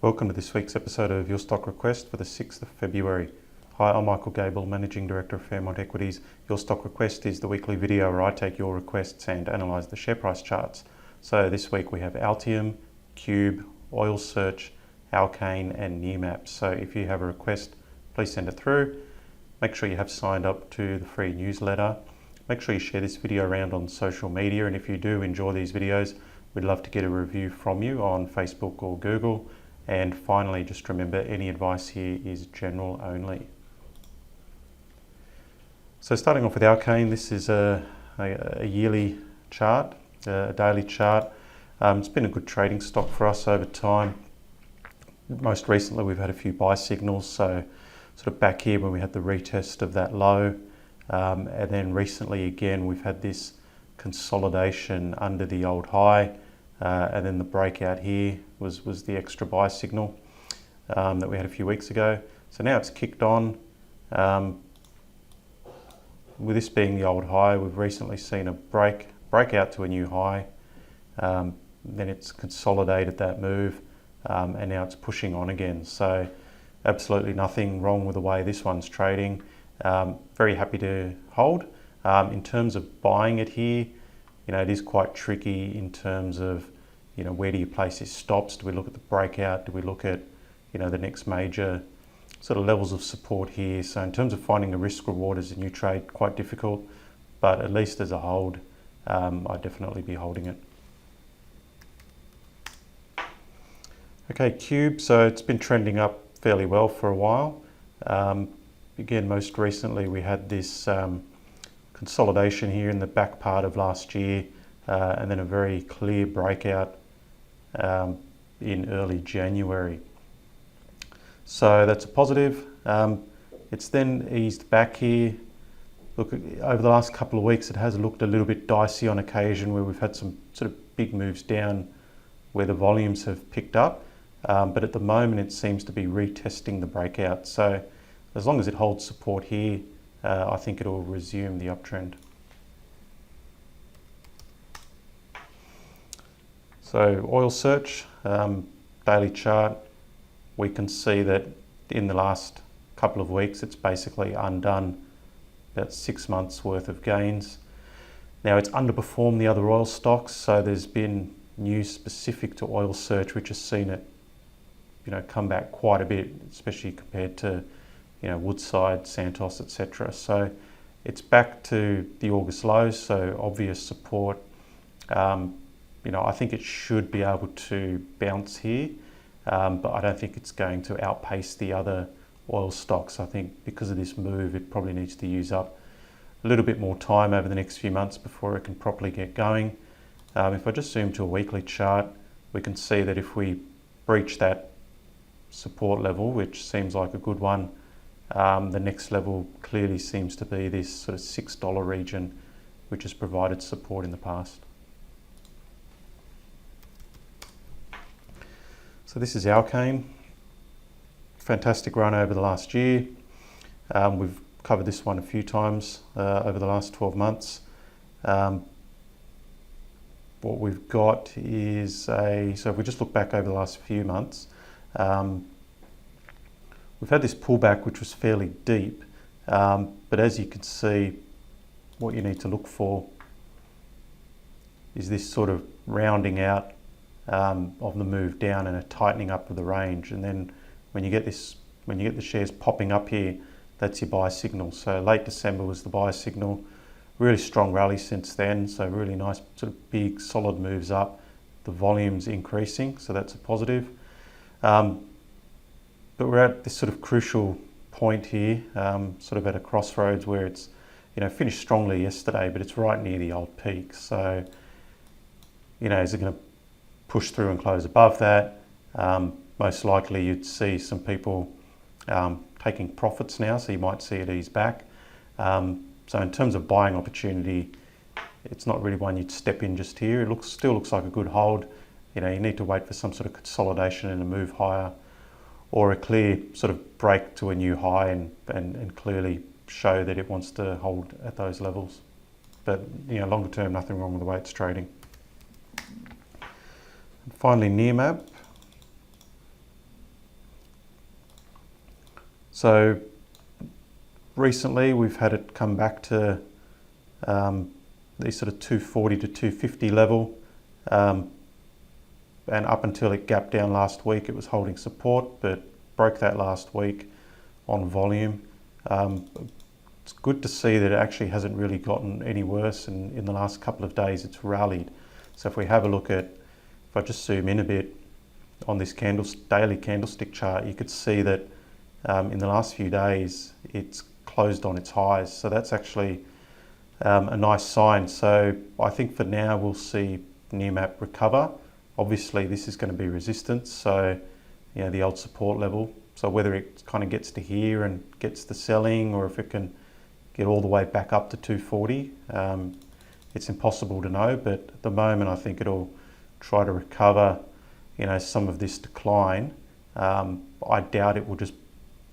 Welcome to this week's episode of Your Stock Request for the 6th of February. Hi, I'm Michael Gable, Managing Director of Fairmont Equities. Your Stock Request is the weekly video where I take your requests and analyse the share price charts. So this week we have Altium, Cube, Oil Search, Alkane and Nearmap. So if you have a request, please send it through. Make sure you have signed up to the free newsletter. Make sure you share this video around on social media, and if you do enjoy these videos, we'd love to get a review from you on Facebook or Google. And finally, just remember, any advice here is general only. So starting off with Alkane, this is a yearly chart, a daily chart. It's been a good trading stock for us over time. Most recently, we've had a few buy signals. So sort of back here when we had the retest of that low. And then recently again, we've had this consolidation under the old high. And then the breakout here was the extra buy signal that we had a few weeks ago. So now it's kicked on. With this being the old high, we've recently seen a breakout to a new high. Then it's consolidated that move, and now it's pushing on again. So absolutely nothing wrong with the way this one's trading. Very happy to hold. In terms of buying it here, it is quite tricky in terms of, where do you place your stops? Do we look at the breakout? Do we look at, the next major sort of levels of support here? So in terms of finding a risk reward as a new trade, quite difficult, but at least as a hold, I'd definitely be holding it. Okay, Cube, so it's been trending up fairly well for a while. Again, most recently we had this consolidation here in the back part of last year, and then a very clear breakout in early January. So that's a positive. It's then eased back here. Look, over the last couple of weeks it has looked a little bit dicey on occasion, where we've had some sort of big moves down where the volumes have picked up, but at the moment it seems to be retesting the breakout. So as long as it holds support here, I think it will resume the uptrend. So Oil Search, daily chart, we can see that in the last couple of weeks it's basically undone about 6 months worth of gains. Now it's underperformed the other oil stocks, so there's been news specific to Oil Search which has seen it come back quite a bit, especially compared to Woodside, Santos, etc. So it's back to the August lows, so obvious support. I think it should be able to bounce here, but I don't think it's going to outpace the other oil stocks. I think because of this move, it probably needs to use up a little bit more time over the next few months before it can properly get going. If I just zoom to a weekly chart, we can see that if we breach that support level, which seems like a good one, the next level clearly seems to be this sort of $6 region, which has provided support in the past. So this is Alkane. Fantastic run over the last year. We've covered this one a few times over the last 12 months. What we've got is so if we just look back over the last few months, we've had this pullback which was fairly deep, but as you can see, what you need to look for is this sort of rounding out of the move down and a tightening up of the range. And then when you get the shares popping up here, that's your buy signal. So late December was the buy signal. Really strong rally since then, so really nice sort of big solid moves up. The volume's increasing, so that's a positive. But we're at this sort of crucial point here, sort of at a crossroads where it's finished strongly yesterday, but it's right near the old peak. So is it going to push through and close above that? Most likely you'd see some people taking profits now, so you might see it ease back. So in terms of buying opportunity, it's not really one you'd step in just here. It still looks like a good hold. You need to wait for some sort of consolidation and a move higher, or a clear sort of break to a new high and clearly show that it wants to hold at those levels. But longer term, nothing wrong with the way it's trading. And finally, Nearmap. So recently we've had it come back to these sort of 240 to 250 level, and up until it gapped down last week it was holding support, but broke that last week on volume. It's good to see that it actually hasn't really gotten any worse, and in the last couple of days it's rallied. So if we have a look at, if I just zoom in a bit on this daily candlestick chart, you could see that in the last few days it's closed on its highs. So that's actually a nice sign. So I think for now we'll see Nearmap recover. Obviously this is going to be resistance, so you know, the old support level. So whether it kind of gets to here and gets the selling, or if it can get all the way back up to 240, it's impossible to know. But at the moment I think it'll try to recover, you know, some of this decline. I doubt it will just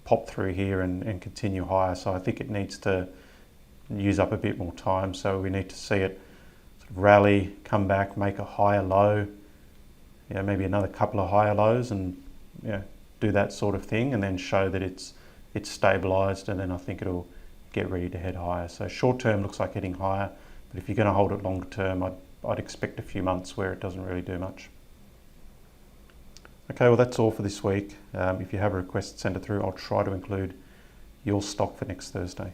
pop through here and continue higher. So I think it needs to use up a bit more time. So we need to see it sort of rally, come back, make a higher low, you know, maybe another couple of higher lows, and you know, do that sort of thing, and then show that it's stabilized, and then I think it'll get ready to head higher. So short term looks like heading higher, but if you're going to hold it longer term, I'd expect a few months where it doesn't really do much. Okay, well that's all for this week. If you have a request, send it through. I'll try to include your stock for next Thursday.